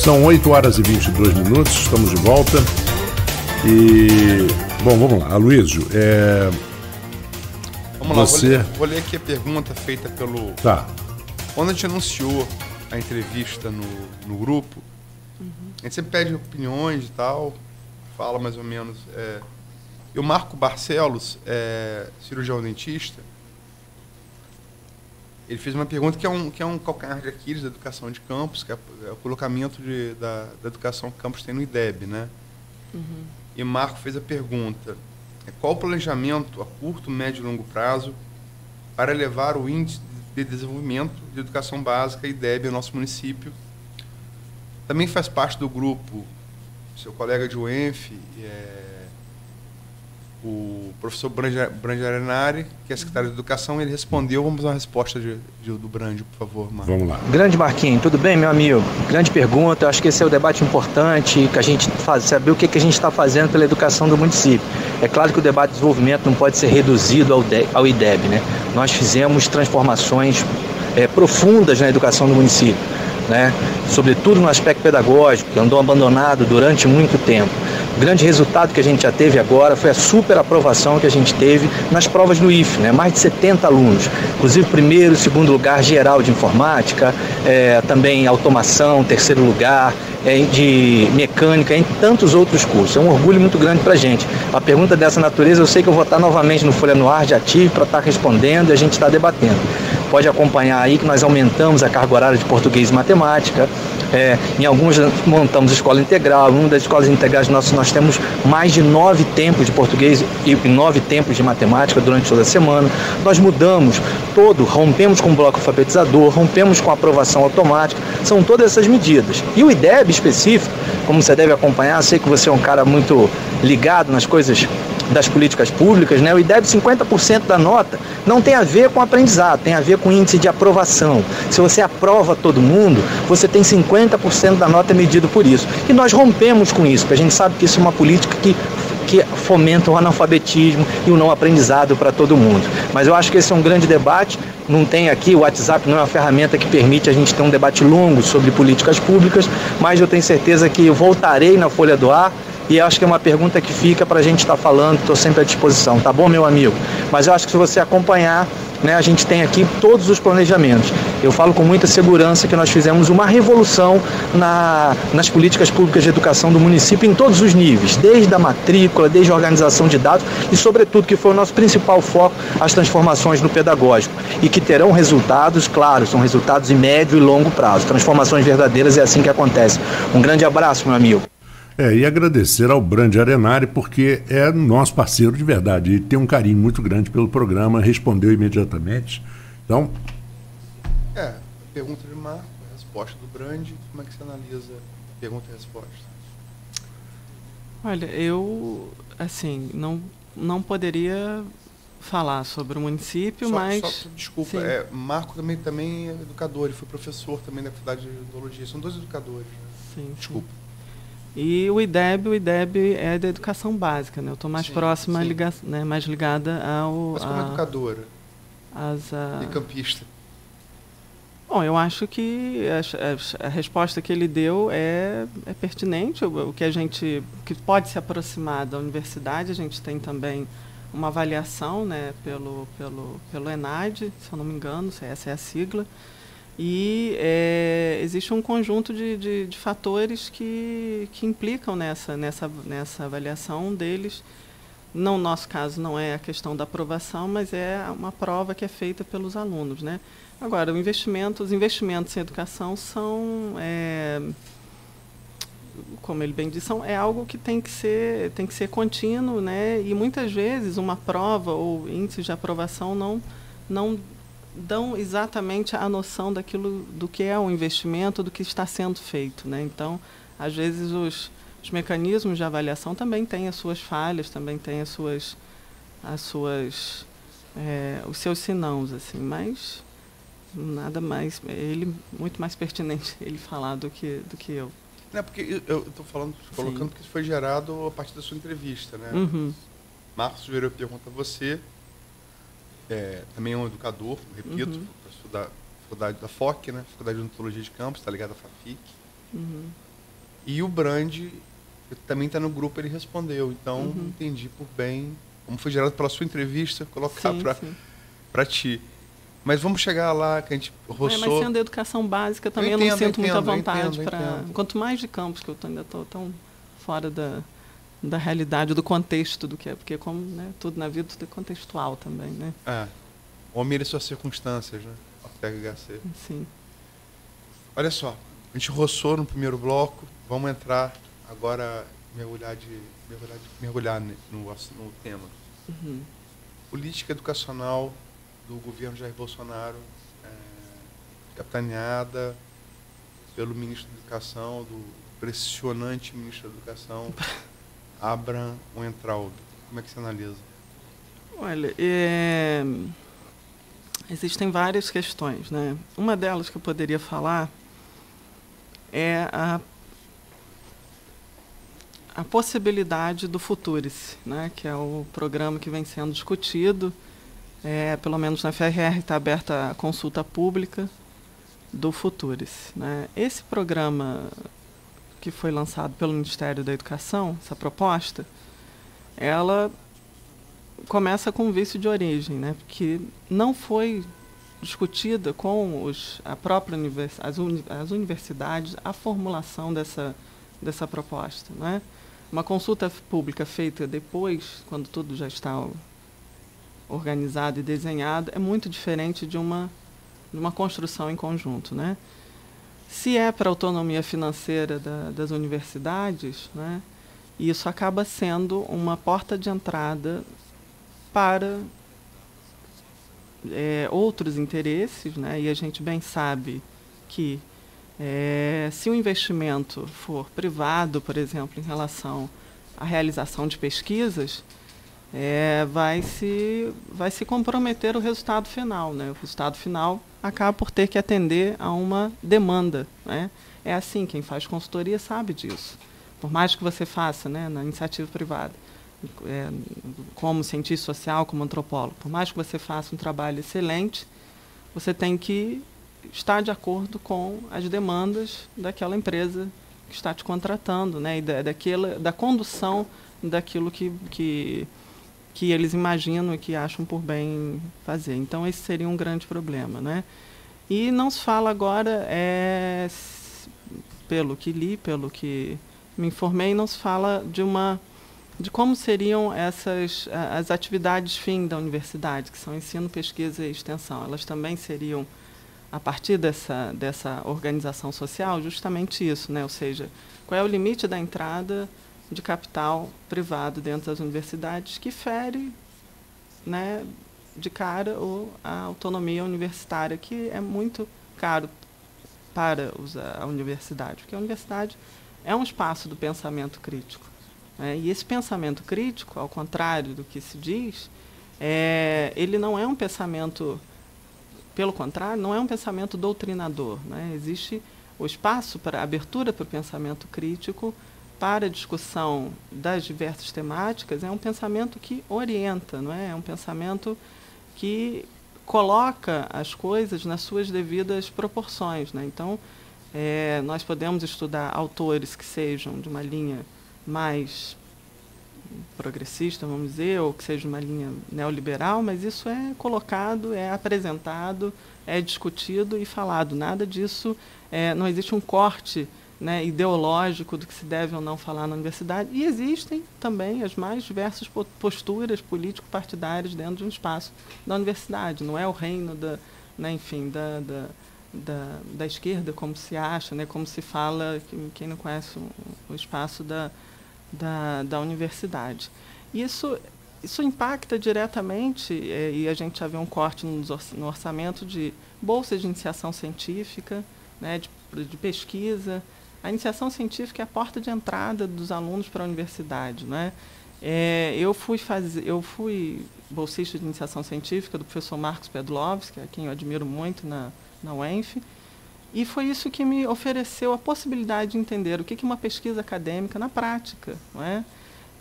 São 8 horas e 22 minutos, estamos de volta. E, bom, vamos lá. Aloysio, vamos lá, vou ler aqui a pergunta feita pelo... Tá. Quando a gente anunciou a entrevista no grupo, a gente sempre pede opiniões e tal, fala mais ou menos. E o Marco Barcelos, cirurgião dentista, ele fez uma pergunta que é um calcanhar de Aquiles da educação de campus, que é o colocamento da educação que o campus tem no IDEB, né? E o Marco fez a pergunta: qual o planejamento a curto, médio e longo prazo para elevar o índice de desenvolvimento de educação básica IDEB no nosso município? Também faz parte do grupo seu colega de UENF, o professor Brandi Arenari, que é secretário de Educação. Ele respondeu. Vamos dar uma resposta do Brandi, por favor, Marco. Vamos lá. Grande Marquinhos, tudo bem, meu amigo? Grande pergunta. Eu acho que esse é o debate importante, que a gente saber o que a gente está fazendo pela educação do município. É claro que o debate de desenvolvimento não pode ser reduzido ao IDEB, né? Nós fizemos transformações profundas na educação do município, né? Sobretudo no aspecto pedagógico, que andou abandonado durante muito tempo. O grande resultado que a gente já teve agora foi a super aprovação que a gente teve nas provas do IFE, né? Mais de 70 alunos, inclusive primeiro e segundo lugar geral de informática, também automação, terceiro lugar, de mecânica, em tantos outros cursos. É um orgulho muito grande para a gente. A pergunta dessa natureza, eu sei que eu vou estar novamente no Folha no Ar de ativo para estar respondendo, e a gente está debatendo. Pode acompanhar aí que nós aumentamos a carga horária de português e matemática. Em alguns montamos escola integral. Em uma das escolas integrais nós temos mais de 9 tempos de português e 9 tempos de matemática durante toda a semana. Nós mudamos rompemos com o bloco alfabetizador, rompemos com a aprovação automática. São todas essas medidas. E o IDEB específico, como você deve acompanhar, sei que você é um cara muito ligado nas coisas das políticas públicas, né? O IDEB, 50% da nota não tem a ver com aprendizado, tem a ver com índice de aprovação. Se você aprova todo mundo, você tem 50% da nota medido por isso. E nós rompemos com isso, porque a gente sabe que isso é uma política que fomenta o analfabetismo e o não aprendizado para todo mundo. Mas eu acho que esse é um grande debate. Não tem aqui, o WhatsApp não é uma ferramenta que permite a gente ter um debate longo sobre políticas públicas, mas eu tenho certeza que eu voltarei na Folha do Ar. E acho que é uma pergunta que fica para a gente estar falando, estou sempre à disposição, tá bom, meu amigo? Mas eu acho que se você acompanhar, né, a gente tem aqui todos os planejamentos. Eu falo com muita segurança que nós fizemos uma revolução nas políticas públicas de educação do município em todos os níveis, desde a matrícula, desde a organização de dados e, sobretudo, que foi o nosso principal foco, as transformações no pedagógico. E que terão resultados, claro, são resultados em médio e longo prazo. Transformações verdadeiras, é assim que acontece. Um grande abraço, meu amigo. E agradecer ao Brandi Arenari, porque é nosso parceiro de verdade e tem um carinho muito grande pelo programa, respondeu imediatamente. Então... pergunta de Marco, a resposta do Brandi, como é que você analisa a pergunta e a resposta? Olha, eu, assim, não poderia falar sobre o município, mas... Desculpa, Marco também é educador, ele foi professor também da Faculdade de Odontologia, são dois educadores. Sim, desculpa. E o IDEB é da educação básica, né? Eu estou mais próxima, mais ligada ao... Mas como educadora e campista? Bom, eu acho que a resposta que ele deu é pertinente. O que pode se aproximar da universidade, a gente tem também uma avaliação, né, pelo ENAD, se eu não me engano, essa é a sigla. E existe um conjunto de fatores que implicam nessa avaliação. Um deles, no nosso caso, não é a questão da aprovação, mas é uma prova que é feita pelos alunos, né? Agora, os investimentos em educação são, como ele bem disse, é algo que tem que ser contínuo, né? E muitas vezes uma prova ou índices de aprovação não dão exatamente a noção do que é o investimento, do que está sendo feito, né? Então, às vezes, os mecanismos de avaliação também têm as suas falhas, também têm os seus sinãos, assim, mas nada mais, muito mais pertinente ele falar do que eu. Porque eu estou colocando que isso foi gerado a partir da sua entrevista, né? Marcos sugeriu a pergunta a você. Também é um educador, repito, professor da faculdade da FOC, né? Faculdade de Odontologia de Campos, está ligado à FAFIC. E o Brandi também está no grupo, ele respondeu. Então, entendi por bem, como foi gerado pela sua entrevista, colocar para ti. Mas vamos chegar lá, que a gente roçou... Mas sendo educação básica também eu não sinto muita vontade para... Quanto mais de campus, que eu ainda estou tão fora da realidade, do contexto do que é. Porque como, né, tudo na vida, tudo é contextual também, né? O homem e suas circunstâncias, né? THC. Sim. Olha só, a gente roçou no primeiro bloco, vamos entrar agora, mergulhar no tema. Política educacional do governo Jair Bolsonaro, capitaneada pelo ministro da Educação, do impressionante ministro da Educação, Abraham Weintraub. Como é que você analisa? Olha, existem várias questões, né? Uma delas que eu poderia falar é a possibilidade do Futurice, né? Que é o programa que vem sendo discutido. Pelo menos na FRR está aberta a consulta pública do Futurice, né? Esse programa que foi lançado pelo Ministério da Educação, essa proposta, ela começa com um vício de origem, né? Porque não foi discutida com a própria as universidades a formulação dessa proposta, né? Uma consulta pública feita depois, quando tudo já está organizado e desenhado, é muito diferente de uma construção em conjunto, né? Se é para a autonomia financeira das universidades, né, isso acaba sendo uma porta de entrada para outros interesses, né? E a gente bem sabe que se o investimento for privado, por exemplo, em relação à realização de pesquisas, vai se comprometer o resultado final, né? O resultado final acaba por ter que atender a uma demanda, né? É assim, quem faz consultoria sabe disso. Por mais que você faça, né, na iniciativa privada, como cientista social, como antropólogo, por mais que você faça um trabalho excelente, você tem que estar de acordo com as demandas daquela empresa que está te contratando, né? E da condução daquilo que eles imaginam e que acham por bem fazer. Então, esse seria um grande problema, né? E não se fala agora, pelo que li, pelo que me informei, não se fala de como seriam as atividades fim da universidade, que são ensino, pesquisa e extensão. Elas também seriam, a partir dessa organização social, justamente isso, né? Ou seja, qual é o limite da entrada de capital privado dentro das universidades que fere, né, de cara a autonomia universitária, que é muito caro para a universidade, porque a universidade é um espaço do pensamento crítico, né? E esse pensamento crítico, ao contrário do que se diz, ele não é um pensamento, pelo contrário, não é um pensamento doutrinador, né? Existe o espaço para a abertura para o pensamento crítico, para a discussão das diversas temáticas, é um pensamento que orienta, não é? É um pensamento que coloca as coisas nas suas devidas proporções, né? Então, nós podemos estudar autores que sejam de uma linha mais progressista, vamos dizer, ou que seja uma linha neoliberal, mas isso é colocado, é apresentado, é discutido e falado. Nada disso, não existe um corte, né, ideológico do que se deve ou não falar na universidade, e existem também as mais diversas posturas político-partidárias dentro de um espaço da universidade. Não é o reino da esquerda, como se acha, né, como se fala, quem não conhece o espaço da universidade. Isso impacta diretamente, e a gente já vê um corte no orçamento de bolsas de iniciação científica, né, de pesquisa. A iniciação científica é a porta de entrada dos alunos para a universidade, né? Eu fui bolsista de iniciação científica do professor Marcos Pedlovski, a quem eu admiro muito na UENF, e foi isso que me ofereceu a possibilidade de entender o que é uma pesquisa acadêmica na prática, não é?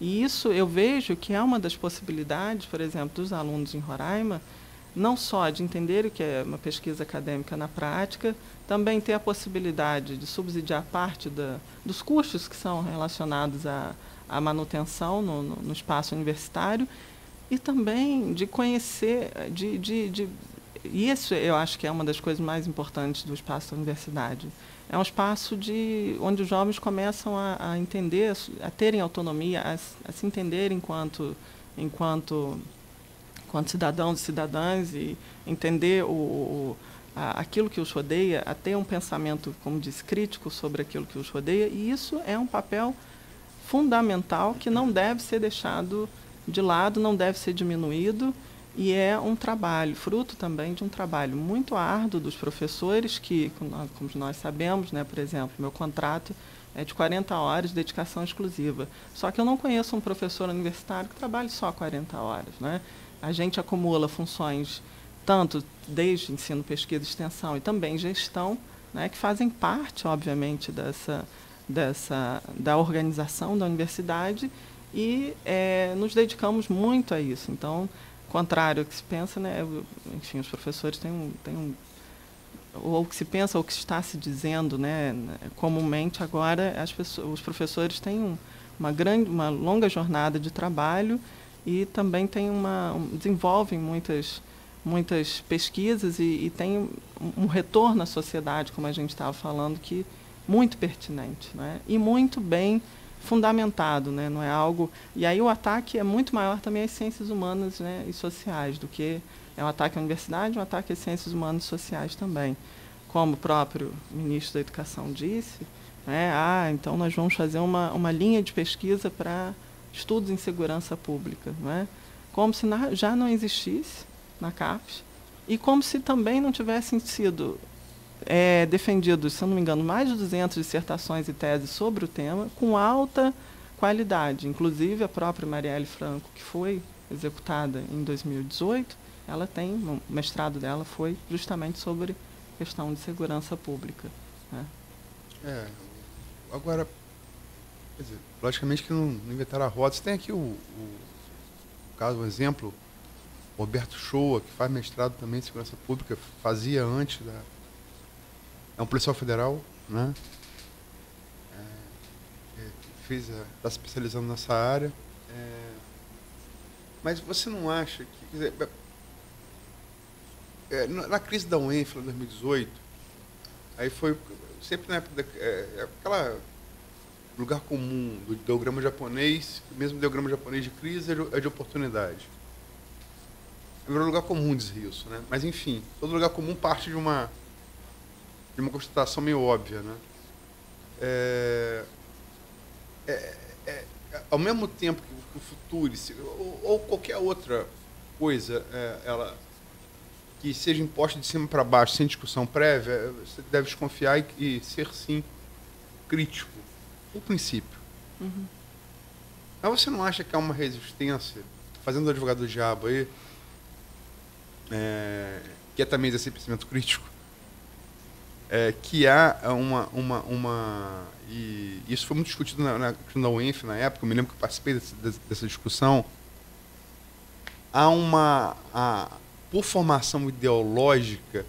E isso eu vejo que é uma das possibilidades, por exemplo, dos alunos em Roraima, não só de entender o que é uma pesquisa acadêmica na prática, também ter a possibilidade de subsidiar parte dos custos que são relacionados à manutenção no espaço universitário, e também de conhecer, e isso eu acho que é uma das coisas mais importantes do espaço da universidade. É um espaço onde os jovens começam a entender, a terem autonomia, a se entenderem enquanto cidadãos e cidadãs, e entender aquilo que os rodeia, a ter um pensamento, como disse, crítico sobre aquilo que os rodeia, e isso é um papel fundamental que não deve ser deixado de lado, não deve ser diminuído, e é um trabalho, fruto também de um trabalho muito árduo dos professores, que, como nós sabemos, né, por exemplo, meu contrato é de 40 horas de dedicação exclusiva. Só que eu não conheço um professor universitário que trabalhe só 40 horas. Né? A gente acumula funções, tanto desde ensino, pesquisa e extensão, e também gestão, né, que fazem parte, obviamente, da organização da universidade, e nos dedicamos muito a isso. Então, contrário ao que se pensa, né, enfim, os professores têm ou o que se pensa, ou o que está se dizendo, né, comumente agora, os professores têm uma longa jornada de trabalho, e também desenvolvem muitas pesquisas, e tem um retorno à sociedade, como a gente estava falando, que muito pertinente, né, e muito bem fundamentado, né, não é algo... E aí o ataque é muito maior também às ciências humanas, né, e sociais, do que é um ataque à universidade, um ataque às ciências humanas e sociais também. Como o próprio ministro da Educação disse, né, então nós vamos fazer uma linha de pesquisa para estudos em segurança pública, né, como se já não existisse na CAPES, e como se também não tivessem sido defendidos, se eu não me engano, mais de 200 dissertações e teses sobre o tema, com alta qualidade. Inclusive, a própria Marielle Franco, que foi executada em 2018, ela tem, o mestrado dela foi justamente sobre questão de segurança pública. Né? Agora, quer dizer, logicamente que não inventaram a roda. Você tem aqui o caso, um exemplo, Roberto Shoa, que faz mestrado também em segurança pública, fazia antes é um policial federal, né? Está se especializando nessa área. Mas você não acha que... Quer dizer, na crise da UENF, em 2018, aí foi sempre na época aquela lugar comum do ideograma japonês, mesmo ideograma japonês de crise é de oportunidade. Virou lugar comum dizer isso, né? Mas, enfim, todo lugar comum parte de uma constatação meio óbvia, né? Ao mesmo tempo que o futuro ou qualquer outra coisa que seja imposta de cima para baixo sem discussão prévia, você deve desconfiar e ser, sim, crítico, no princípio. Uhum. Mas você não acha que há uma resistência, fazendo o advogado do diabo aí, que é também esse pensamento crítico, que há e isso foi muito discutido na UENF na época, eu me lembro que eu participei dessa discussão, por formação ideológica,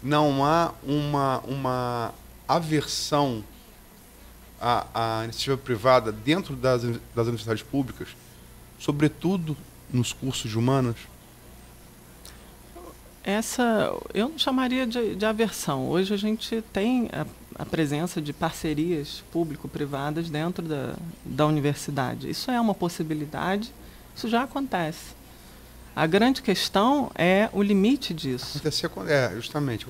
não há uma aversão à iniciativa privada dentro das universidades públicas, sobretudo nos cursos de humanas? Eu não chamaria de aversão. Hoje a gente tem a presença de parcerias público-privadas dentro da universidade. Isso é uma possibilidade, isso já acontece. A grande questão é o limite disso. Justamente.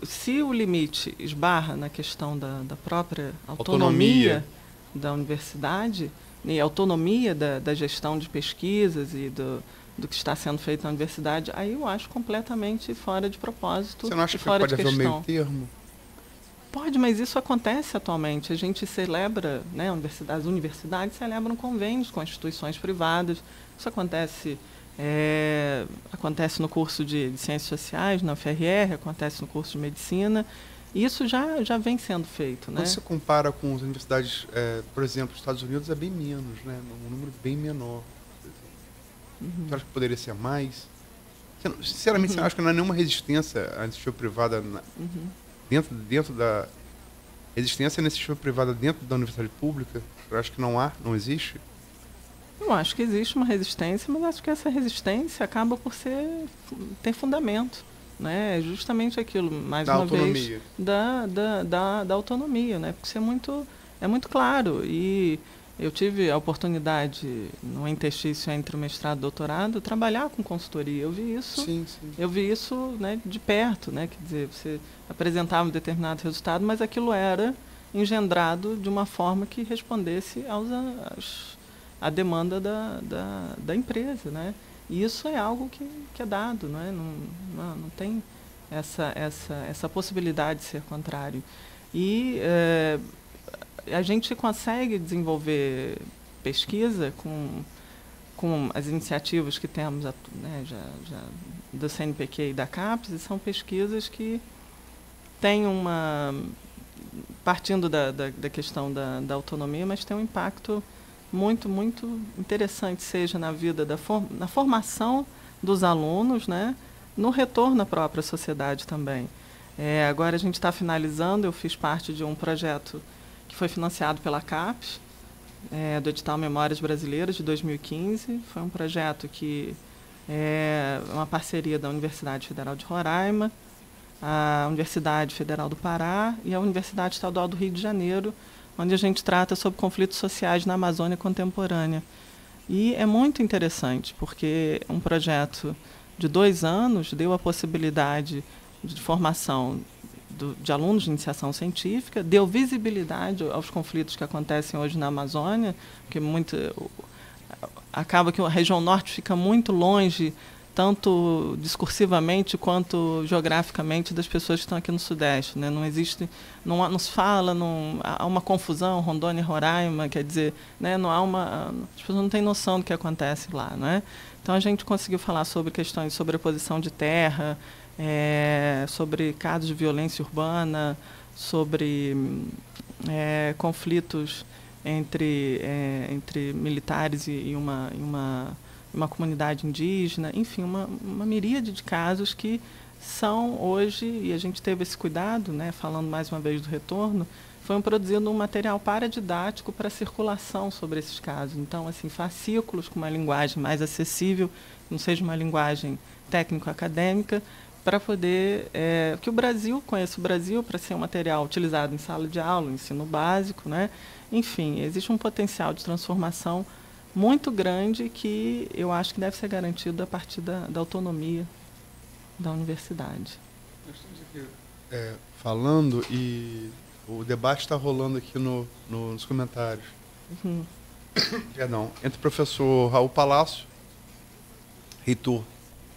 Se o limite esbarra na questão da própria autonomia da universidade, e autonomia da gestão de pesquisas e do que está sendo feito na universidade, aí eu acho completamente fora de propósito. Você não acha e fora que pode haver um meio termo? Pode, mas isso acontece atualmente. A gente celebra, né, as universidades celebram convênios com instituições privadas. Isso acontece no curso de Ciências Sociais, na UFRR, acontece no curso de Medicina. Isso já vem sendo feito. Quando você compara com as universidades, por exemplo, os Estados Unidos é bem menos, né? Um número bem menor. Uhum. Você acha que poderia ser mais? Sinceramente, você acha que não há nenhuma resistência à iniciativa privada dentro da... Resistência à iniciativa privada dentro da universidade pública? Eu acho que não existe. Eu acho que existe uma resistência, mas acho que essa resistência acaba por ter fundamento. Né? É justamente aquilo, mais da uma autonomia. vez, da autonomia, né? Porque isso é muito claro. E eu tive a oportunidade, no interstício entre o mestrado e o doutorado, trabalhar com consultoria. Eu vi isso, eu vi isso, né, de perto, né? Quer dizer, você apresentava um determinado resultado, mas aquilo era engendrado de uma forma que respondesse à demanda da empresa, né? E isso é algo que é dado, não é? Não tem essa possibilidade de ser contrário. E a gente consegue desenvolver pesquisa com as iniciativas que temos, né, já do CNPq e da CAPES, e são pesquisas que têm partindo da questão da autonomia, mas tem um impacto muito, muito interessante, seja na vida na formação dos alunos, né, no retorno à própria sociedade também. Agora a gente está finalizando, eu fiz parte de um projeto que foi financiado pela CAPES, do edital Memórias Brasileiras, de 2015. Foi um projeto que é uma parceria da Universidade Federal de Roraima, a Universidade Federal do Pará e a Universidade Estadual do Rio de Janeiro, onde a gente trata sobre conflitos sociais na Amazônia contemporânea. E é muito interessante, porque um projeto de 2 anos deu a possibilidade de formação de alunos de iniciação científica, deu visibilidade aos conflitos que acontecem hoje na Amazônia, porque acaba que a região norte fica muito longe, tanto discursivamente quanto geograficamente, das pessoas que estão aqui no Sudeste, né? Não existe, não se fala, há uma confusão, Rondônia e Roraima, quer dizer, né? As pessoas não têm noção do que acontece lá, né? Então a gente conseguiu falar sobre questões de sobreposição de terra, sobre casos de violência urbana, sobre conflitos entre militares e uma comunidade indígena, enfim, uma miríade de casos que são hoje, e a gente teve esse cuidado, né, falando mais uma vez do retorno, foi produzindo um material paradidático para circulação sobre esses casos. Então, assim, fascículos com uma linguagem mais acessível, não seja uma linguagem técnico-acadêmica, para poder que o Brasil conheça o Brasil, para ser um material utilizado em sala de aula, ensino básico, né? Enfim, existe um potencial de transformação muito grande que eu acho que deve ser garantido a partir da autonomia da universidade. Nós estamos aqui falando e o debate está rolando aqui nos comentários. Perdão, entre o professor Raul Palácio, reitor,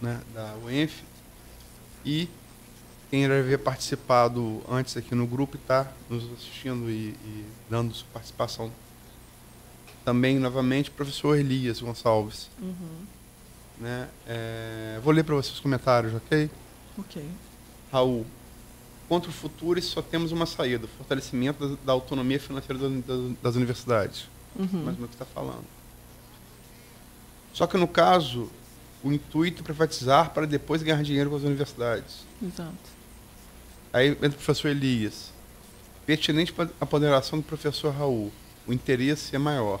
né, da UENF, e quem já havia participado antes aqui no grupo e está nos assistindo e dando sua participação também, novamente, o professor Elias Gonçalves. Né? Vou ler para vocês os comentários, ok? Ok. Raul, contra o futuro só temos uma saída, o fortalecimento da autonomia financeira das universidades. Mais uma que está falando. Só que no caso, o intuito é privatizar para depois ganhar dinheiro com as universidades. Exato. Aí entra o professor Elias. Pertinente para a ponderação do professor Raul, o interesse é maior.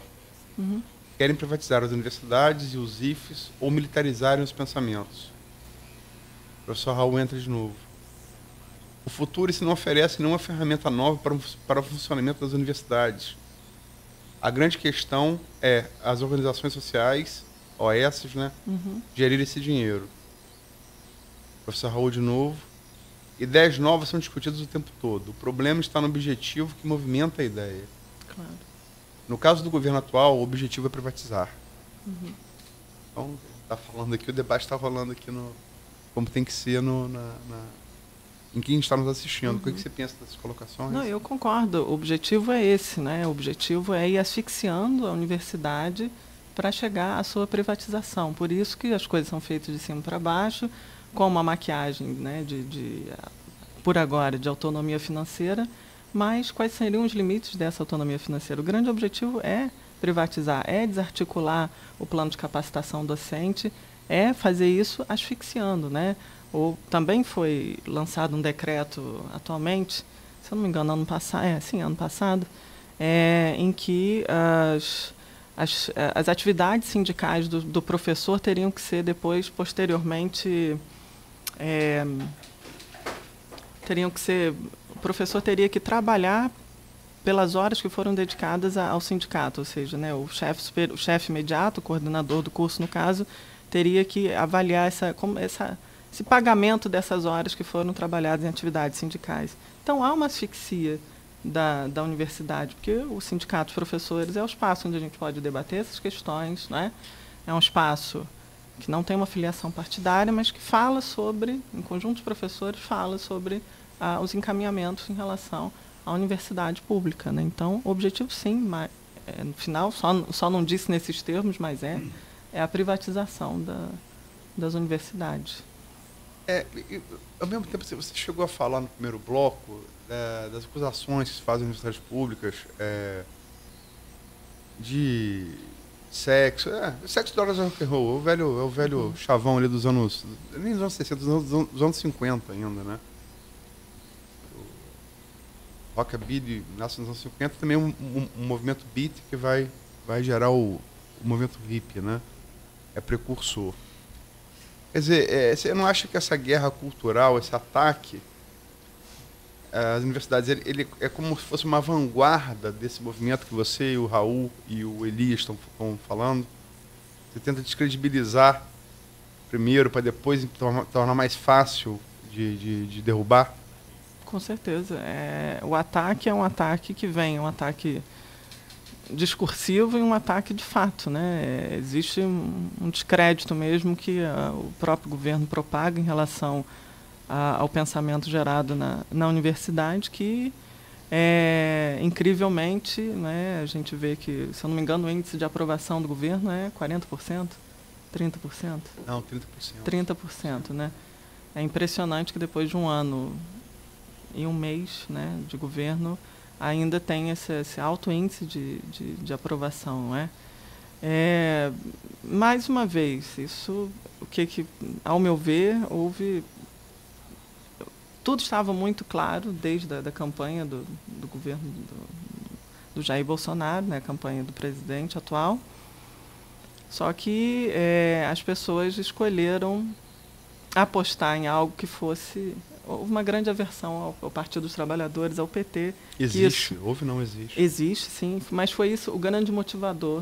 Querem privatizar as universidades e os IFES ou militarizarem os pensamentos. O professor Raul entra de novo. O futuro não oferece nenhuma ferramenta nova para o funcionamento das universidades. A grande questão é as organizações sociais, OS, né, gerir esse dinheiro. Professor Raul de novo. Ideias novas são discutidas o tempo todo. O problema está no objetivo que movimenta a ideia. Claro. No caso do governo atual, o objetivo é privatizar. Então, está falando aqui, o debate está rolando aqui como tem que ser em quem está nos assistindo. O que você pensa dessas colocações? Não, eu concordo. O objetivo é esse, né? O objetivo é ir asfixiando a universidade para chegar à sua privatização. Por isso que as coisas são feitas de cima para baixo, com uma maquiagem, né, por agora, de autonomia financeira, mas quais seriam os limites dessa autonomia financeira? O grande objetivo é privatizar, é desarticular o plano de capacitação docente, é fazer isso asfixiando, né? Ou também foi lançado um decreto atualmente, se eu não me engano, ano passado, em que as atividades sindicais do professor teriam que ser depois, posteriormente, o professor teria que trabalhar pelas horas que foram dedicadas ao sindicato, ou seja, né, o chefe imediato, o coordenador do curso, no caso, teria que avaliar esse pagamento dessas horas que foram trabalhadas em atividades sindicais. Então, há uma asfixia da universidade, porque o sindicato dos professores é o espaço onde a gente pode debater essas questões, né? É um espaço que não tem uma filiação partidária, mas que fala sobre, em conjunto de professores, fala sobre os encaminhamentos em relação à universidade pública, né? Então, o objetivo, sim, mas, no final, só não disse nesses termos, mas é a privatização das universidades. Ao mesmo tempo, você chegou a falar no primeiro bloco das acusações que se fazem nas universidades públicas de sexo, sexo, drogas e rock and roll, é o velho chavão ali dos anos, nem dos anos 60, dos anos 50 ainda, né? O rockabilly nasce nos anos 50, também um movimento beat que vai gerar o movimento hippie, né? É precursor. Quer dizer, você não acha que essa guerra cultural, esse ataque às universidades, ele é como se fosse uma vanguarda desse movimento que você, o Raul e o Elias estão falando? Você tenta descredibilizar primeiro para depois tornar mais fácil de derrubar? Com certeza. O ataque é um ataque que vem, um ataque discursivo e um ataque de fato, né? Existe um descrédito mesmo que o próprio governo propaga em relação ao pensamento gerado na universidade, que incrivelmente, né, a gente vê que, se eu não me engano, o índice de aprovação do governo é 40%, 30%? Não, 30%. 30%, né? É impressionante que depois de um ano e um mês, né, de governo, ainda tem esse alto índice de aprovação, não é? Mais uma vez, isso, ao meu ver, tudo estava muito claro desde a campanha do governo do Jair Bolsonaro, né, a campanha do presidente atual, só que as pessoas escolheram apostar em algo que fosse... Houve uma grande aversão ao Partido dos Trabalhadores, ao PT. Existe? Houve, não existe? Existe, sim, mas foi isso o grande motivador,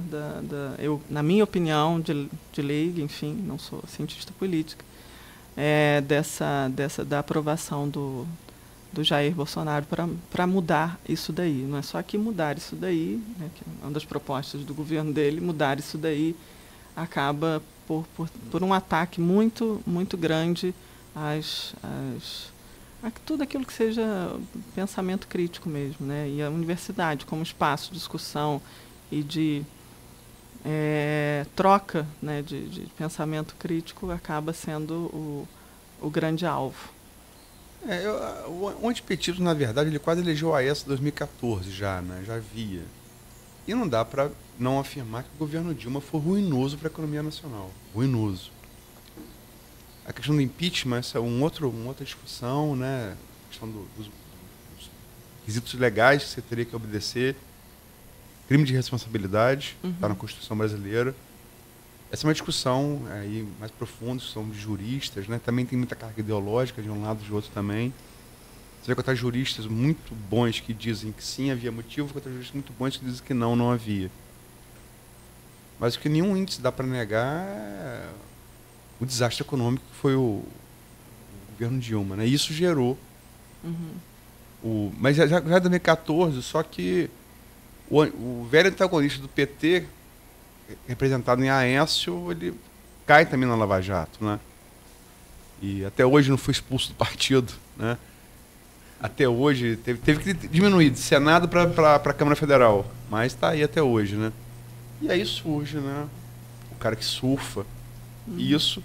na minha opinião, de leiga, enfim, não sou cientista política, da aprovação do Jair Bolsonaro para mudar isso daí. Não é só que mudar isso daí, né, que é uma das propostas do governo dele, mudar isso daí acaba por um ataque muito, muito grande a tudo aquilo que seja pensamento crítico mesmo, né? E a universidade como espaço de discussão e de troca, né, de pensamento crítico acaba sendo o grande alvo. O antipetismo, na verdade, ele quase elegeu a AES em 2014 já, né? Já havia. E não dá para não afirmar que o governo Dilma foi ruinoso para a economia nacional. Ruinoso. A questão do impeachment, essa é uma outra discussão, né? A questão dos requisitos legais que você teria que obedecer, crime de responsabilidade, está na Constituição brasileira. Essa é uma discussão aí mais profunda, discussão de juristas, né? Também tem muita carga ideológica de um lado e de outro também. Você vai encontrar juristas muito bons que dizem que sim, havia motivo, encontrar juristas muito bons que dizem que não havia. Mas o que nenhum índice dá para negar é o desastre econômico que foi o governo Dilma, né? Isso gerou mas já em 2014, só que o velho antagonista do PT, representado em Aécio, ele cai também na Lava Jato, né? E até hoje não foi expulso do partido, né? Até hoje teve que diminuir de Senado para a Câmara Federal, mas está aí até hoje, né? E aí surge, né, o cara que surfa. E isso,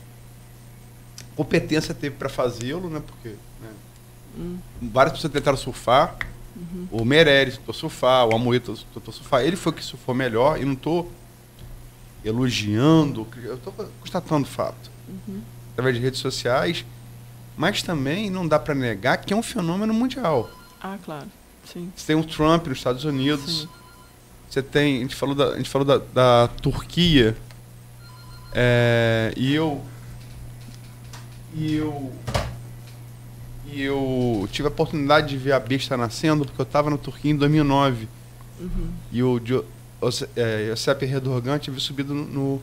competência teve para fazê-lo, né? Porque, né, várias pessoas tentaram surfar. O Meirelles tentou surfar, o Amoedo tentou surfar. Ele foi que surfou melhor. E não estou elogiando, eu estou constatando fato, através de redes sociais, mas também não dá para negar que é um fenômeno mundial. Ah, claro, sim. Você tem o Trump nos Estados Unidos, sim. Você tem, a gente falou da Turquia, e eu tive a oportunidade de ver a besta nascendo, porque eu estava na Turquia em 2009. E o Recep Erdogan tinha subido no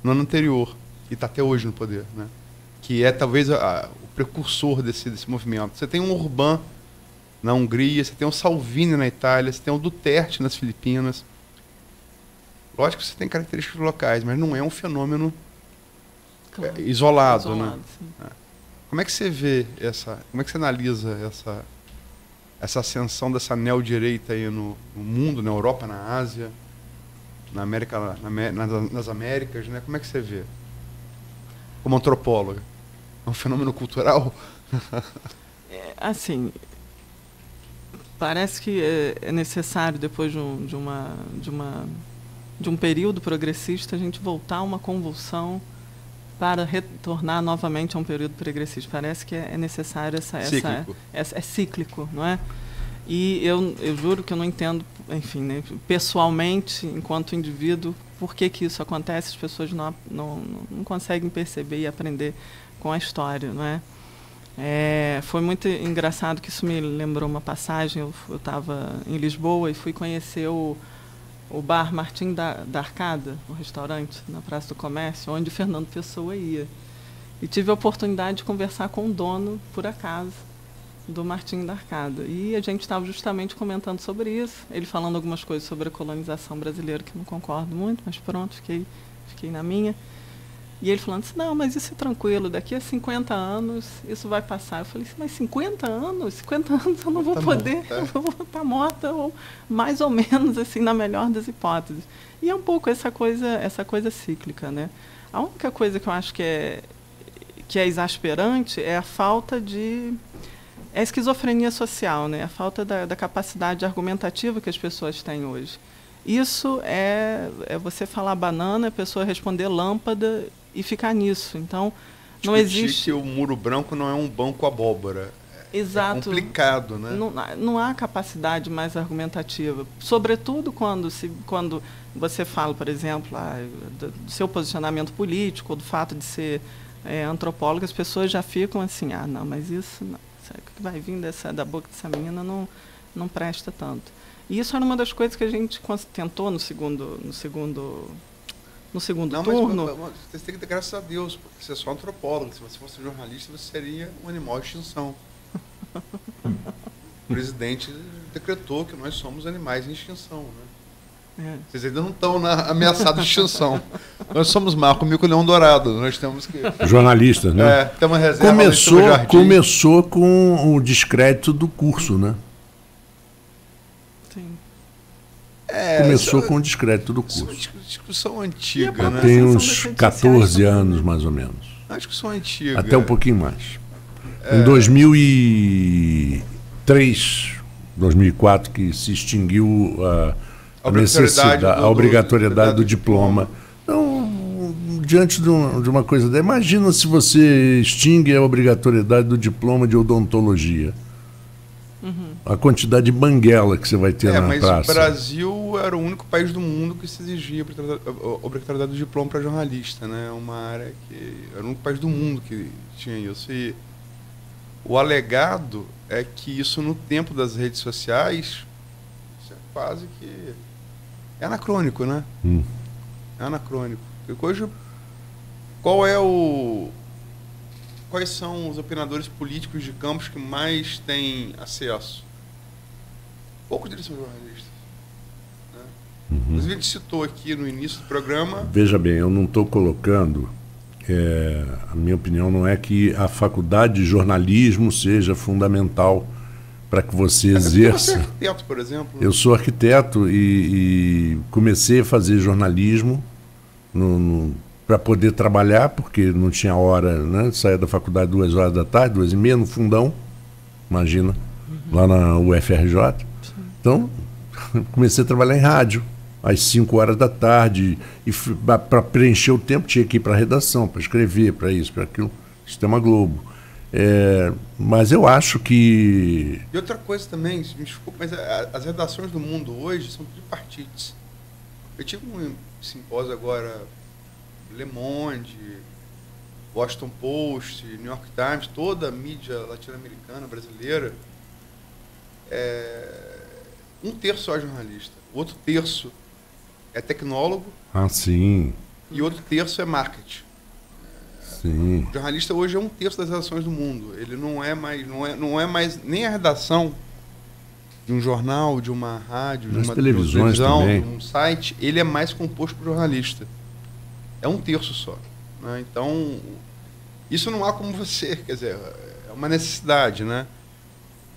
ano anterior, e está até hoje no poder, né? Que é talvez o precursor desse movimento. Você tem um Orbán na Hungria, você tem o Salvini na Itália, você tem o Duterte nas Filipinas. Lógico que você tem características locais, mas não é um fenômeno isolado, né? Como é que você vê como é que você analisa essa ascensão dessa neodireita aí no mundo, na Europa, na Ásia, na América, nas Américas, né? Como é que você vê? Como antropóloga. É um fenômeno cultural? Assim, parece que é necessário, depois de um período progressista, a gente voltar a uma convulsão para retornar novamente a um período progressista. Parece que é necessário é cíclico, não é? E eu juro que eu não entendo, enfim, né, pessoalmente, enquanto indivíduo, por que isso acontece. As pessoas não conseguem perceber e aprender com a história, não é? Foi muito engraçado que isso me lembrou uma passagem. Eu estava em Lisboa e fui conhecer o bar Martim da Arcada, um restaurante na Praça do Comércio, onde o Fernando Pessoa ia. E tive a oportunidade de conversar com o dono, por acaso, do Martim da Arcada. E a gente estava justamente comentando sobre isso, ele falando algumas coisas sobre a colonização brasileira, que eu não concordo muito, mas pronto, fiquei na minha. E ele falando assim, não, mas isso é tranquilo, daqui a 50 anos isso vai passar. Eu falei assim, mas 50 anos? 50 anos eu não vou poder, eu vou estar morta, ou mais ou menos, assim, na melhor das hipóteses. E é um pouco essa coisa cíclica, né? A única coisa que eu acho que é exasperante é a falta de... É a esquizofrenia social, né? A falta da capacidade argumentativa que as pessoas têm hoje. Isso é você falar banana, a pessoa responder lâmpada e ficar nisso. Então, não existe... que o muro branco não é um banco abóbora. Exato. É complicado, né? Não há capacidade mais argumentativa. Sobretudo quando você fala, por exemplo, do seu posicionamento político, ou do fato de ser antropóloga, as pessoas já ficam assim, não, mas isso que vai vir da boca dessa menina não presta tanto. E isso era uma das coisas que a gente tentou no segundo turno. Mas você tem que ter graças a Deus, porque você é só antropólogo. Se você fosse jornalista, você seria um animal de extinção. O presidente decretou que nós somos animais em extinção, né? Vocês ainda não estão ameaçados de extinção. Nós somos Marco, Mico e Leão Dourado. Nós temos que... Jornalistas, né? Tem uma reserva. Começou com o descrédito do curso, né? Começou com o descrédito do curso. Isso é uma discussão antiga, né? Tem uns 14 anos, mais ou menos. É uma discussão antiga. Até um pouquinho mais. Em 2003, 2004, que se extinguiu a obrigatoriedade do diploma. Então, diante de uma coisa dessa, imagina se você extingue a obrigatoriedade do diploma de odontologia. A quantidade de banguela que você vai ter na praça. Mas o Brasil era o único país do mundo que se exigia a obrigatoriedade do diploma para jornalista, né? Uma área que era o único país do mundo que tinha isso. E o alegado é que isso, no tempo das redes sociais, isso é quase que... É anacrônico, né? É anacrônico. Porque hoje, quais são os opinadores políticos de campos que mais têm acesso? Poucos deles são jornalistas. Né? Inclusive, a gente citou aqui no início do programa... Veja bem, eu não estou colocando... a minha opinião não é que a faculdade de jornalismo seja fundamental para que você exerça... Você é arquiteto, por exemplo. Eu sou arquiteto e comecei a fazer jornalismo para poder trabalhar, porque não tinha hora, né? Saía da faculdade 2 horas da tarde, 2h30 no fundão, imagina, lá na UFRJ. Então, comecei a trabalhar em rádio. às 5 horas da tarde, e para preencher o tempo tinha que ir para a redação, para escrever, para isso, para aquilo, Sistema Globo. Mas eu acho que... E outra coisa também, me desculpa, mas as redações do mundo hoje são tripartites. Eu tive um simpósio agora, Le Monde, Washington Post, New York Times, toda a mídia latino-americana, brasileira, um terço é jornalista, o outro terço é tecnólogo, sim. E outro terço é marketing. Sim. O jornalista hoje é um terço das redações do mundo. Ele não é mais nem a redação de um jornal, de uma rádio, de uma televisão, também. De um site. Ele é mais composto por jornalista. É um terço só, né? Então, isso não há como você, quer dizer, é uma necessidade, né?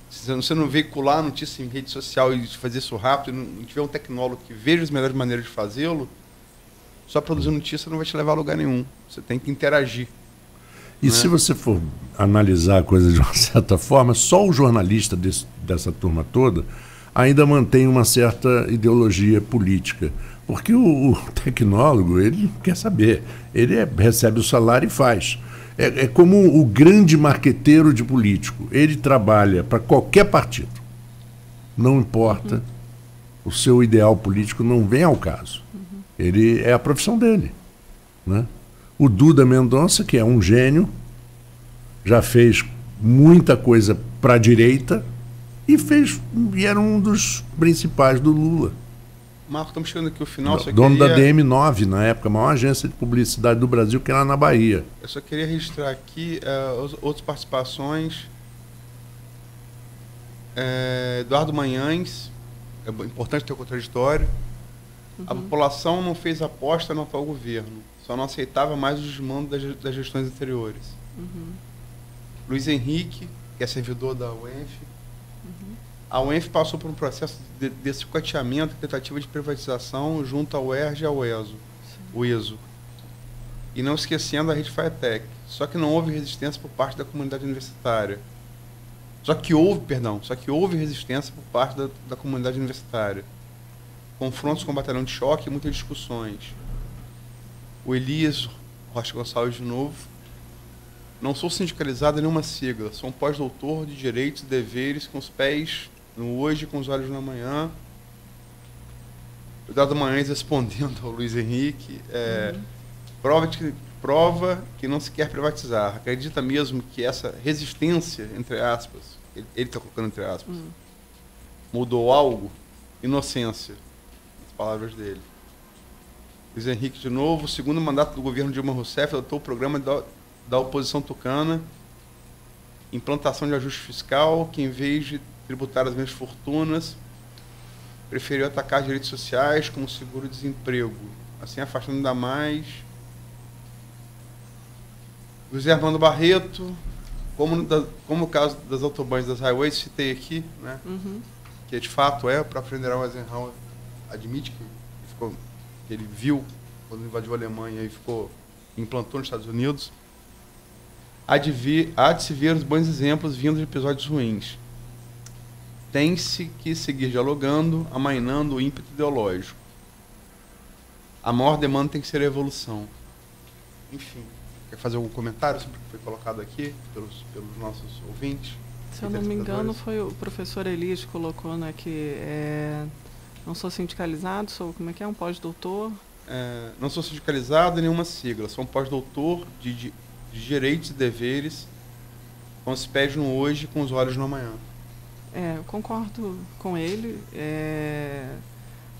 Se você não veicular a notícia em rede social e fazer isso rápido, não tiver um tecnólogo que veja as melhores maneiras de fazê-lo, só produzir notícia não vai te levar a lugar nenhum. Você tem que interagir. E se você for analisar a coisa de uma certa forma, só o jornalista dessa turma toda ainda mantém uma certa ideologia política. Porque o tecnólogo, ele não quer saber. Ele recebe o salário e faz. É como o grande marqueteiro de político. Ele trabalha para qualquer partido. Não importa. O seu ideal político não vem ao caso. Ele é a profissão dele, né? O Duda Mendonça, que é um gênio, já fez muita coisa para a direita e era um dos principais do Lula. Marco, estamos chegando aqui ao final. Dono da DM9, na época, a maior agência de publicidade do Brasil, que era na Bahia. Eu só queria registrar aqui outras participações. Eduardo Manhães, é importante ter o contraditório. A população não fez aposta no atual governo, só não aceitava mais o desmando das gestões anteriores. Luiz Henrique, que é servidor da UENF. A UENF passou por um processo de sucateamento e tentativa de privatização junto ao UERJ e ao ESO. E não esquecendo a rede FATEC. Só que não houve resistência por parte da comunidade universitária. Só que houve resistência por parte da comunidade universitária. Confrontos com o batalhão de choque e muitas discussões. O Elias Rocha Gonçalves de novo. Não sou sindicalizado em nenhuma sigla. Sou um pós-doutor de direitos e deveres com os pés no hoje e com os olhos na manhã. O Eduardo Manhães respondendo ao Luiz Henrique. Prova que não se quer privatizar. Acredita mesmo que essa resistência, entre aspas, ele está colocando entre aspas, mudou algo? Inocência. Palavras dele. Luiz Henrique de novo. O segundo mandato do governo Dilma Rousseff adotou o programa da oposição tucana, implantação de ajuste fiscal, que em vez de tributar as minhas fortunas, preferiu atacar direitos sociais como seguro-desemprego, assim afastando ainda mais. José Armando Barreto, como o caso das autobahns das highways, citei aqui, né? Que de fato o próprio general Eisenhower admite que ele viu quando invadiu a Alemanha e implantou nos Estados Unidos. Há de se ver os bons exemplos vindo de episódios ruins. Tem-se que seguir dialogando, amainando o ímpeto ideológico. A maior demanda tem que ser a evolução. Enfim, quer fazer algum comentário sobre o que foi colocado aqui pelos nossos ouvintes? Se eu não me engano, foi o professor Elias que colocou, né, que não sou sindicalizado, sou, como é que é, um pós-doutor? Não sou sindicalizado em nenhuma sigla, sou um pós-doutor de direitos e deveres, com os pés no hoje e com os olhos no amanhã. Eu concordo com ele.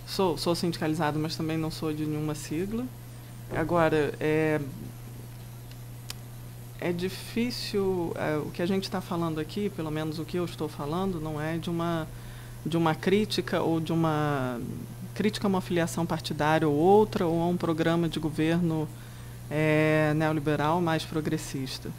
Sou sindicalizado, mas também não sou de nenhuma sigla. Agora, é difícil, o que a gente está falando aqui, pelo menos o que eu estou falando, não é de uma crítica ou de uma crítica a uma filiação partidária ou outra, ou a um programa de governo neoliberal mais progressista.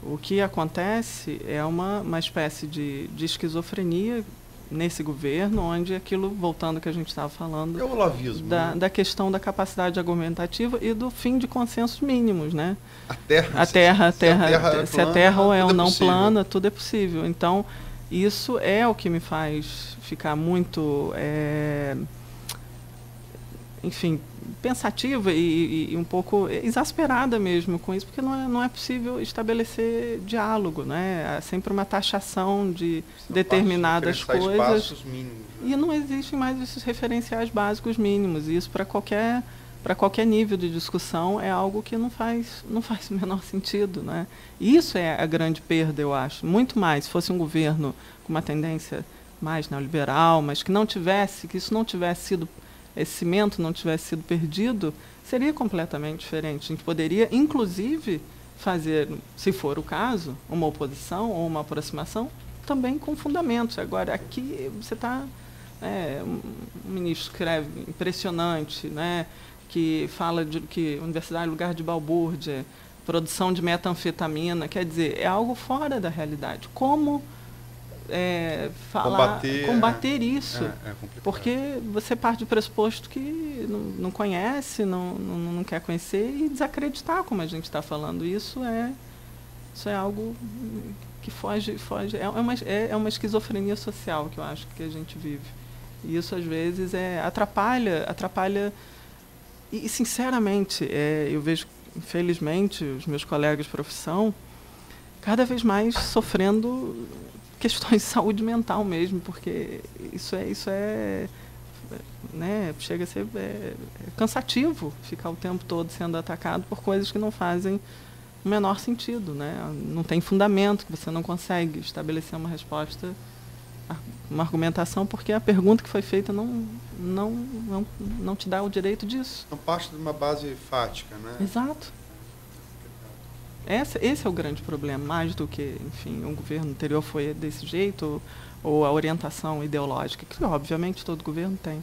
O que acontece é uma espécie de esquizofrenia nesse governo, onde aquilo, voltando ao que a gente estava falando, é o olavismo, da questão da capacidade argumentativa e do fim de consensos mínimos, né? Se a Terra é ou não plana, tudo é possível. Então, isso é o que me faz ficar muito enfim, pensativa e um pouco exasperada mesmo com isso, porque não é possível estabelecer diálogo, né? Há sempre uma taxação de determinadas coisas mínimos, né? E não existem mais esses referenciais básicos mínimos. E isso para qualquer nível de discussão é algo que não faz o menor sentido, né? Isso é a grande perda, eu acho. Muito mais se fosse um governo com uma tendência mais neoliberal, mas que isso não tivesse sido, esse cimento não tivesse sido perdido, seria completamente diferente. A gente poderia, inclusive, fazer, se for o caso, uma oposição ou uma aproximação também com fundamentos. Agora, aqui você está... um ministro escreve impressionante, né, que fala de que universidade é lugar de balbúrdia, produção de metanfetamina, quer dizer, é algo fora da realidade. Como combater isso? Porque você parte do pressuposto que não conhece, não quer conhecer e desacreditar como a gente está falando. Isso é algo que foge. É uma esquizofrenia social que eu acho que a gente vive. E isso, às vezes, atrapalha. E sinceramente, eu vejo, infelizmente, os meus colegas de profissão cada vez mais sofrendo questões de saúde mental mesmo, porque isso né, chega a ser cansativo ficar o tempo todo sendo atacado por coisas que não fazem o menor sentido, né? Não tem fundamento, que você não consegue estabelecer uma resposta, uma argumentação, porque a pergunta que foi feita não te dá o direito disso. Não parte de uma base fática, né? Exato. Esse é o grande problema, mais do que, enfim, um governo anterior foi desse jeito, ou a orientação ideológica, que obviamente todo governo tem.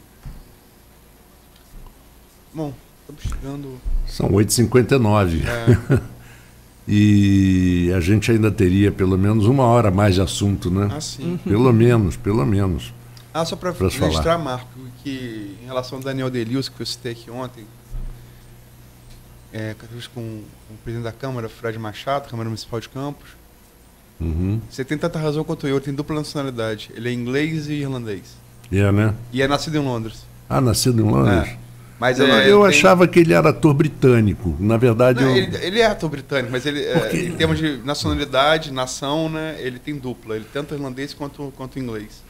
Bom, estamos chegando... São 8h59. E a gente ainda teria pelo menos 1 hora mais de assunto, né? Ah, sim. Pelo menos. Só para registrar, Marco, que em relação ao Daniel Delius, que eu citei aqui ontem, com o presidente da Câmara, Fred Machado, Câmara Municipal de Campos, você tem tanta razão quanto eu, tem dupla nacionalidade. Ele é inglês e irlandês. Né? E é nascido em Londres. Nascido em Londres? Mas eu achava que ele era ator britânico. Na verdade, ele é ator britânico, mas ele, em termos de nacionalidade, nação, né, ele tem dupla. Ele tanto irlandês quanto inglês.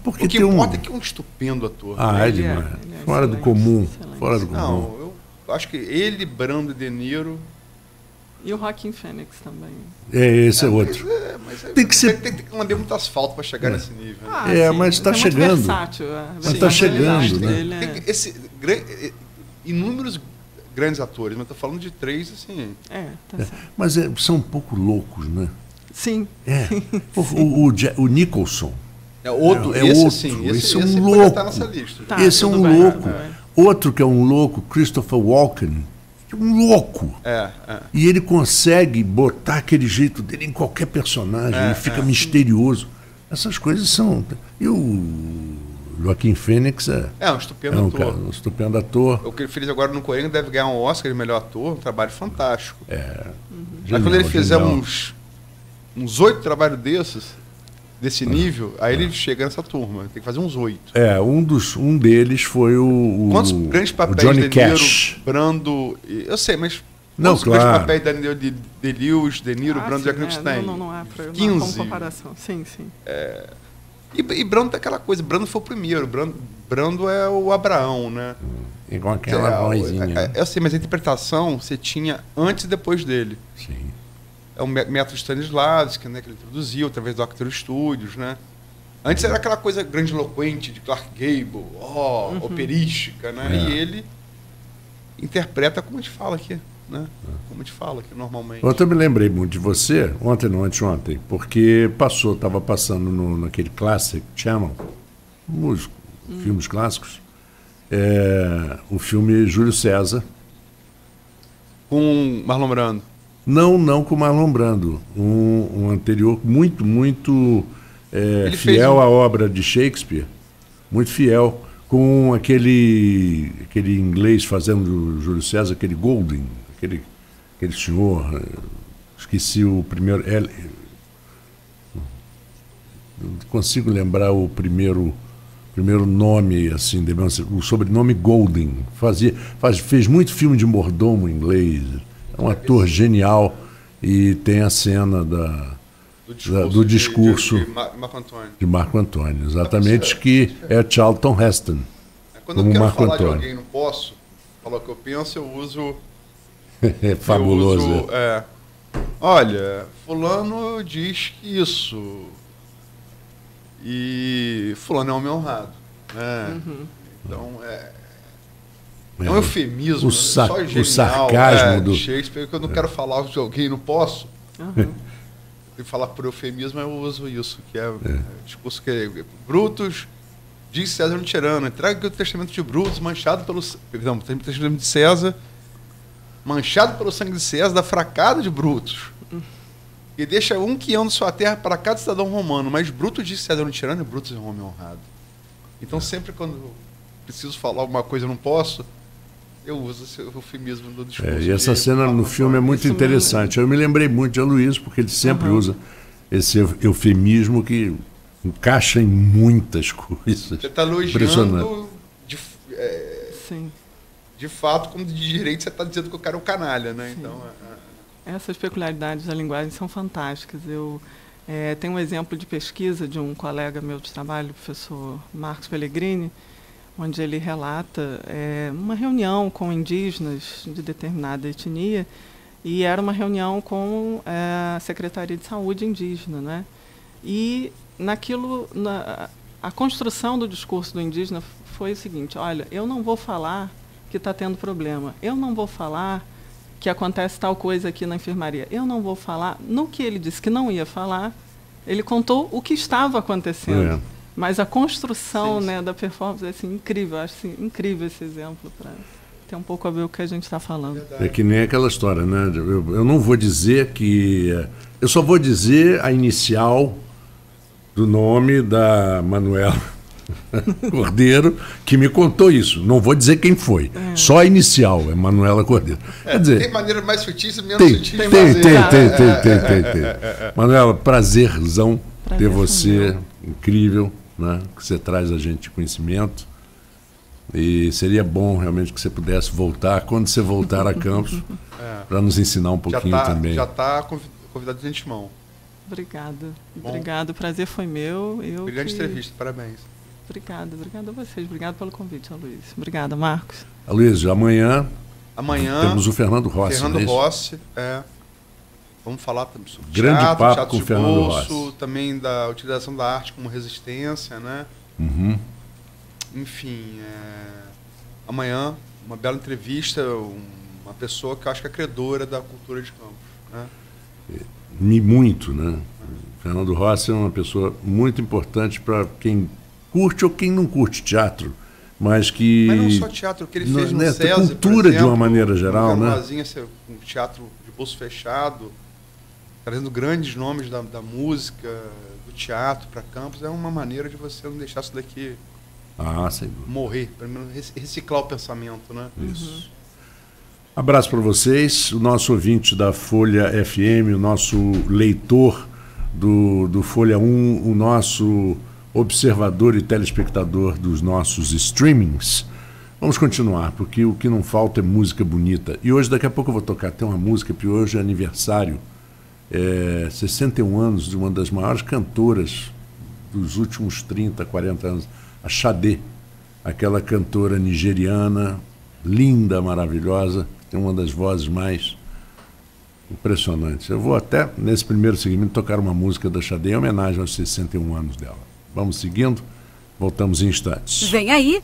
O que importa é que é um estupendo ator. É demais. Fora do comum. Fora do comum. Não, eu acho que ele, Brando e De Niro... E o Joaquin Phoenix também. Esse é outro. Tem que mandar muito asfalto para chegar nesse nível. Mas está chegando. Versátil, mas está chegando, né? Inúmeros grandes atores, mas estou falando de 3, assim... Tá certo. Mas são um pouco loucos, né? Sim. O Nicholson. Esse é um louco. Tá nessa lista. Esse é um louco. Outro que é um louco, Christopher Walken, que é um louco. E ele consegue botar aquele jeito dele em qualquer personagem, ele fica misterioso. Essas coisas são... E o Joaquin Phoenix um estupendo ator. Um estupendo ator. O que ele fez agora no Coringa deve ganhar um Oscar de melhor ator, um trabalho fantástico. Mas quando ele fizer uns 8 trabalhos desse nível, aí ele chega nessa turma. Tem que fazer uns 8. Um deles foi o Quantos grandes papéis Johnny de Cash. Niro, Brando... Eu sei, mas... Não, claro. Grandes papéis de Delius, De Niro, Brando e Jack Stein. Não há 15. Como comparação. Sim. E Brando é aquela coisa. Brando foi o primeiro. Brando é o Abraão, né? Igual aquela vozinha. Eu sei, mas a interpretação você tinha antes e depois dele. Sim. É o método Stanislavski, né, que ele introduziu através do Actor Studios, né? Antes era aquela coisa grandiloquente de Clark Gable, operística, né? E ele interpreta como a gente fala aqui, né? Como a gente fala aqui normalmente. Eu me lembrei muito de você, anteontem, porque estava passando naquele Classic Channel, filmes clássicos, o filme Júlio César. Com Marlon Brando. Não com Marlon Brando. Um anterior muito fiel à obra de Shakespeare. Muito fiel. Com aquele inglês fazendo Júlio César, aquele Golding, aquele senhor. Esqueci o primeiro. Não consigo lembrar o primeiro primeiro nome, assim, o sobrenome Golding. Fez muito filme de mordomo inglês. É um ator genial e tem a cena do discurso de Marco Antônio, exatamente, que é Charlton Heston. Quando eu quero falar de alguém, não posso falar o que eu penso, eu uso... É fabuloso. Olha, fulano diz que isso... E fulano é homem honrado. Né? Então, é um eufemismo. O sarcasmo do Shakespeare, que eu não quero falar de alguém, não posso. E falar por eufemismo, eu uso isso, que é discurso que Brutus diz César um tirano, entrega o testamento de Brutus manchado pelo... Perdão, o testamento de César manchado pelo sangue de César, da fracada de Brutus. E deixa um quinhão de sua terra para cada cidadão romano. Mas Brutus disse César um tirano e Brutus é um homem honrado. Então, sempre quando eu preciso falar alguma coisa e não posso, eu uso esse eufemismo do discurso. E essa cena no filme é muito interessante. Eu me lembrei muito de Aloysio, porque ele sempre usa esse eufemismo que encaixa em muitas coisas. Você está elogiando de fato, como de direito, você está dizendo que o cara é um canalha, né? Então, essas peculiaridades da linguagem são fantásticas. Eu tenho um exemplo de pesquisa de um colega meu de trabalho, o professor Marcos Pellegrini, onde ele relata uma reunião com indígenas de determinada etnia, e era uma reunião com a Secretaria de Saúde indígena, né? E a construção do discurso do indígena foi o seguinte: olha, eu não vou falar que está tendo problema, eu não vou falar que acontece tal coisa aqui na enfermaria, eu não vou falar. No que ele disse que não ia falar, ele contou o que estava acontecendo. Mas a construção da performance é assim, incrível. Eu acho assim, incrível esse exemplo para ter um pouco a ver com o que a gente está falando. É que nem aquela história, né? Eu não vou dizer que... Eu só vou dizer a inicial do nome da Manuela Cordeiro, que me contou isso. Não vou dizer quem foi. Só a inicial, é Manuela Cordeiro. Quer dizer, tem maneira mais sutil e menos sutil. Tem. Manuela, prazerzão ter você. Incrível, né? Que você traz a gente de conhecimento. E seria bom realmente que você pudesse voltar, quando você voltar a Campos, para nos ensinar um pouquinho também. Já está convidado de antemão. Obrigada. Obrigado, o prazer foi meu. Brilhante entrevista, parabéns. Obrigada a vocês. Obrigado pelo convite, Aloysio. Obrigada, Marcos. Aloysio, amanhã temos o Fernando Rossi. Rossi, vamos falar sobre grande teatro, papo teatro com o de Fernando bolso, Rossi. Também da utilização da arte como resistência, né? Enfim, amanhã, uma bela entrevista, uma pessoa que eu acho que é credora da cultura de Campos, né? Muito, né? Fernando Rossi é uma pessoa muito importante para quem curte ou quem não curte teatro, mas não só teatro, o que ele fez no SESI, cultura, exemplo, de uma maneira geral, né? Um teatro de bolso fechado, trazendo grandes nomes da música, do teatro para Campos, é uma maneira de você não deixar isso daqui morrer, pelo menos reciclar o pensamento, né? Isso. Abraço para vocês, o nosso ouvinte da Folha FM, o nosso leitor do Folha 1, o nosso observador e telespectador dos nossos streamings. Vamos continuar, porque o que não falta é música bonita. E hoje, daqui a pouco eu vou tocar até uma música, porque hoje é aniversário, 61 anos de uma das maiores cantoras dos últimos 30, 40 anos, a Sade, aquela cantora nigeriana, linda, maravilhosa, tem uma das vozes mais impressionantes. Eu vou até, nesse primeiro segmento, tocar uma música da Sade em homenagem aos 61 anos dela. Vamos seguindo, voltamos em instantes. Vem aí